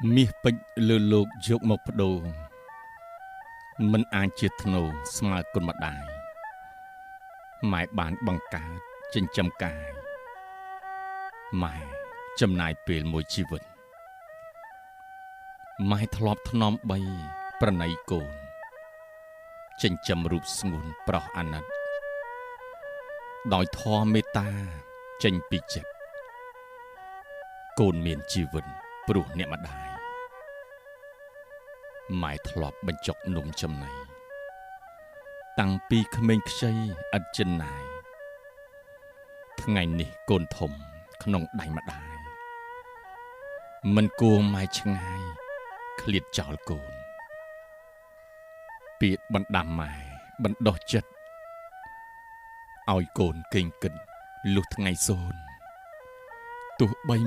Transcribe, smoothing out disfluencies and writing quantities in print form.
មាសពេជ្រលើលោកយកមកបដូរមិនអាចជាធ្នូស្មើគុណម្ដាយម៉ែបានបង្កើតចិញ្ចឹមកាយម៉ែចំណាយពេលមួយជីវិតម៉ែធ្លាប់ថ្នមបីប្រណីកូនចិញ្ចឹមរូបស្ងួនប្រុសអាណិតដោយធម៌មេត្តាចេញពីចិត្តកូនមានជីវិតព្រោះអ្នកម្ដាយម៉ែធ្លាប់បញ្ចុកនំចំណីតាំងពីក្មេងខ្ចីឥតចិនណាយថ្ងៃនេះកូនធំក្នុងដៃម្ដាយមិនគួរម៉ែឆ្ងាយឃ្លាតចោលកូនពាក្យបណ្ដាំម៉ែបណ្ដោះចិត្តឲ្យកូនកេងគិតលុះថ្ងៃសូន្យទោះបី